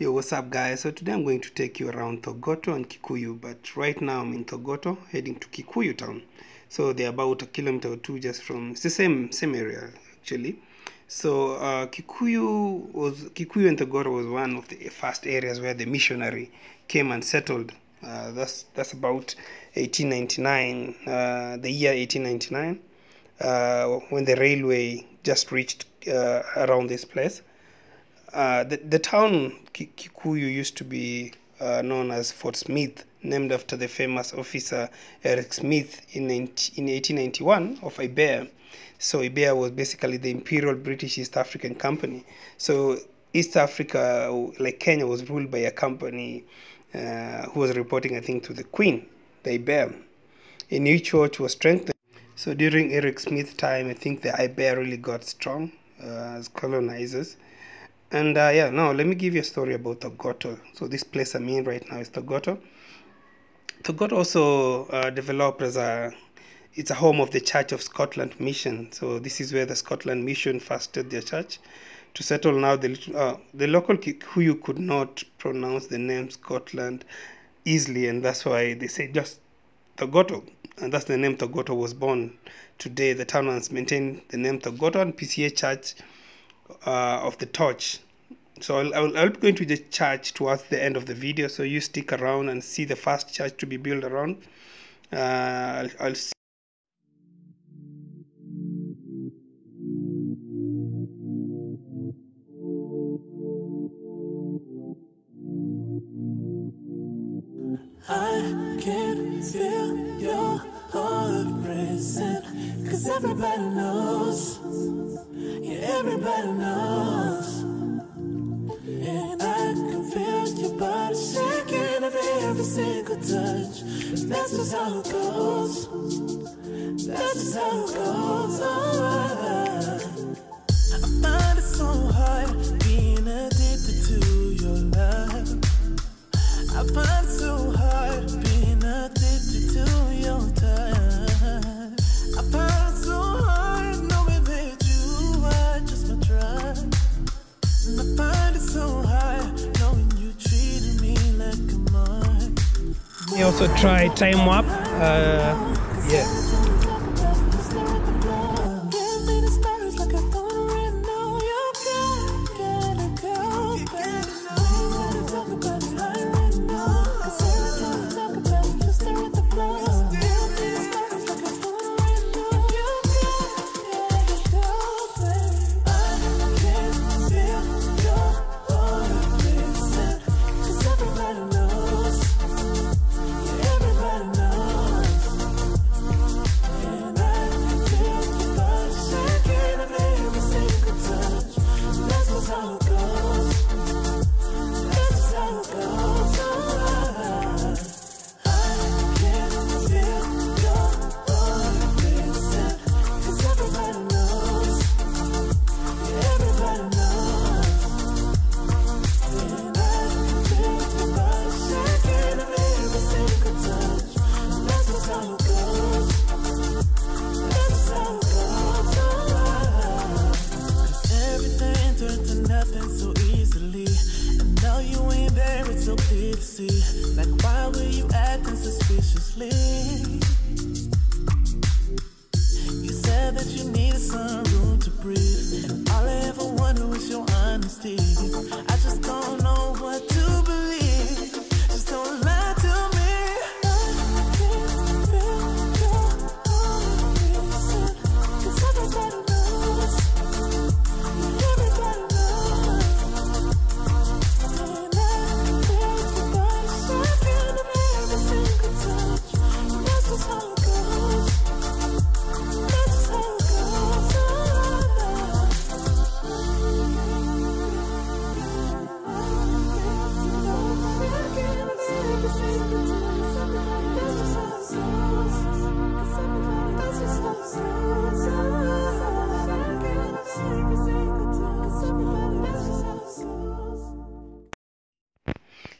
Yo, what's up guys? So today I'm going to take you around Thogoto and Kikuyu, but right now I'm in Thogoto heading to Kikuyu town. So they're about a kilometer or two just from, it's the same area actually. So Kikuyu and Thogoto was one of the first areas where the missionary came and settled. That's about 1899, the year 1899, when the railway just reached around this place. The town Kikuyu used to be known as Fort Smith, named after the famous officer Eric Smith in 1891 of Iberia. So Iberia was basically the Imperial British East African Company. So East Africa, like Kenya, was ruled by a company who was reporting, I think, to the Queen, the Iberia. A new church was strengthened. So during Eric Smith's time, I think the Iberia really got strong as colonizers. And yeah, now let me give you a story about Thogoto. So this place I'm in right now is Thogoto. Thogoto also developed as it's a home of the Church of Scotland Mission. So this is where the Scotland Mission first did their church to settle. Now the local Kikuyu could not pronounce the name Scotland easily, and that's why they say just Thogoto, and that's the name Thogoto was born. Today the town has maintained the name Thogoto and PCA Church of the Torch. So I'll be going to the church towards the end of the video, so you stick around and see the first church to be built around. I'll see. I can feel your heart racing, 'cause everybody knows, yeah, everybody knows. And I can feel your body shaking every single touch. And that's just how it goes. That's just how it goes. I find it so hard being addicted to your love. I find it so hard being addicted to your touch. I find it so hard knowing that you are just my drug. And I find it so hard knowing you treated me like a mark. We also try time warp. Yeah. Like, why were you acting suspiciously? You said that you needed some room to breathe, and all I ever wanted was your honesty. I just don't know what to believe. Just don't lie to me. I can't feel your reason, 'cause everybody knows. Everybody knows. And I feel your body shaking every single touch. And that's just how it goes. That's just how it goes.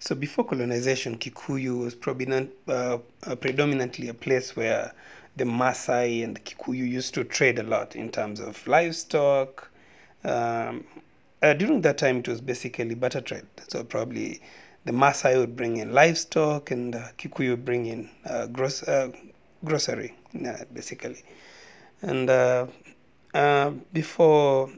So before colonization, Kikuyu was predominantly a place where the Maasai and the Kikuyu used to trade a lot in terms of livestock, during that time, it was basically barter trade. So probably the Maasai would bring in livestock, and Kikuyu would bring in grocery, basically. And before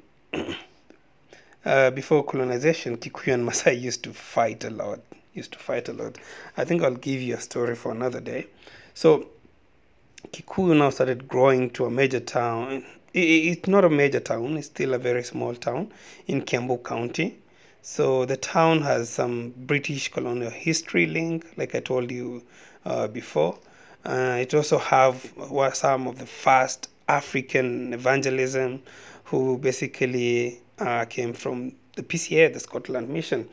colonization, Kikuyu and Maasai used to fight a lot. Used to fight a lot. I think I'll give you a story for another day. So Kikuyu now started growing to a major town. It's not a major town, it's still a very small town in Kiambu County. So the town has some British colonial history link, like I told you before. It also have some of the first African evangelism who basically came from the PCA, the Scotland Mission.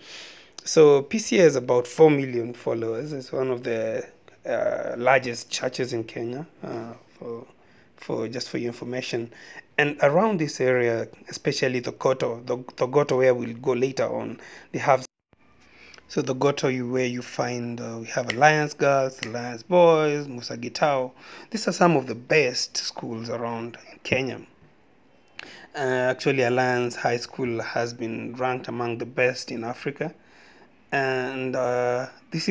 So PCA has about 4 million followers. It's one of the largest churches in Kenya. For just for your information, and around this area, especially the Goto where we'll go later on, they have. So the Goto where you find we have Alliance Girls, Alliance Boys, Musa Gitao. These are some of the best schools around in Kenya. Actually, Alliance High School has been ranked among the best in Africa, and this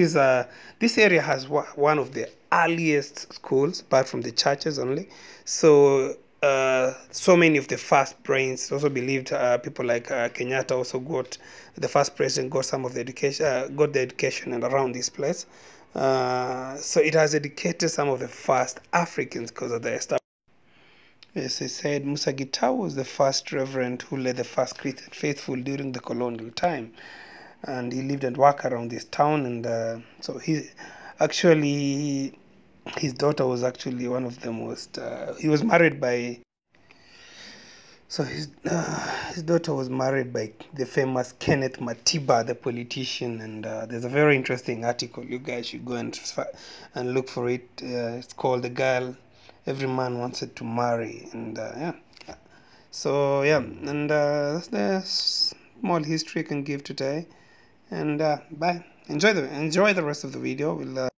area has one of the earliest schools, apart from the churches only. So so many of the first brains also believed people like Kenyatta also got the first president got some of the education got the education and around this place. So it has educated some of the first Africans because of the establishment. As I said, Musa Gitau was the first reverend who led the first Christian faithful during the colonial time, and he lived and worked around this town. And so he actually, his daughter was actually one of the most. He was married by. So his daughter was married by the famous Kenneth Matiba, the politician, and there's a very interesting article. You guys should go and look for it. It's called "The Girl Every Man Wanted to Marry," and yeah. So yeah, and that's the small history I can give today. And bye. Enjoy the rest of the video. We'll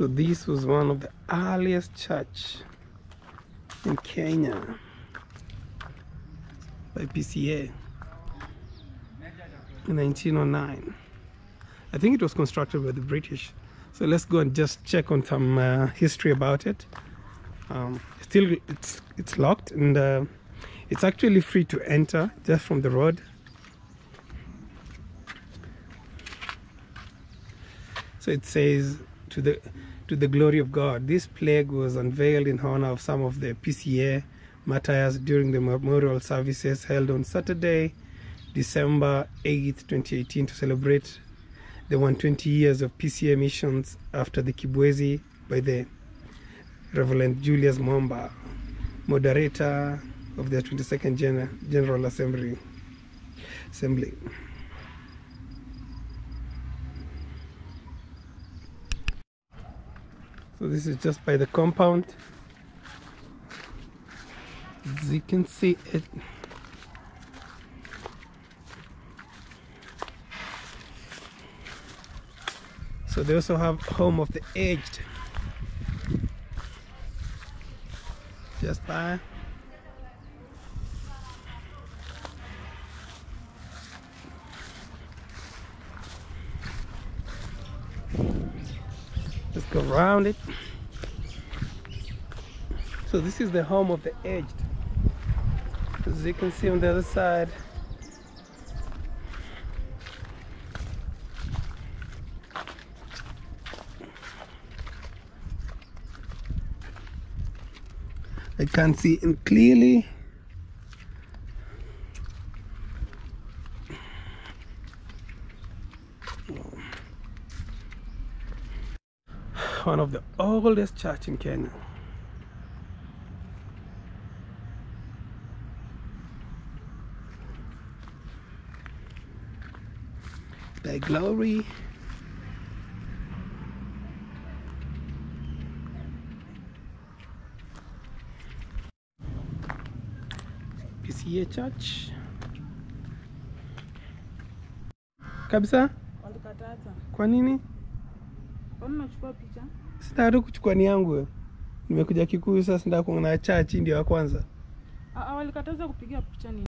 So this was one of the earliest church in Kenya by PCA in 1909. I think it was constructed by the British. So let's go and just check on some history about it. Still, it's locked, and it's actually free to enter just from the road. So it says, to the glory of God. This plaque was unveiled in honor of some of the PCA martyrs during the memorial services held on Saturday, December 8th, 2018, to celebrate the 120 years of PCA missions after the Kibwezi by the Reverend Julius Momba, moderator of the 22nd General Assembly. So this is just by the compound. As you can see it. So they also have Home of the Aged just by. Let's go around it. So this is the Home of the Aged. As you can see on the other side, I can't see it clearly. One of the oldest church in Kenya. Thy glory. PCA Church. Kabisa? Walikataza. Kwa nini? Kwani unachukua picha? Sitaki kuchukua ni yangu. Nimekuja Kikuyu sasa, ndio kuna church ndio ya kwanza. Walikataza kupiga picha ni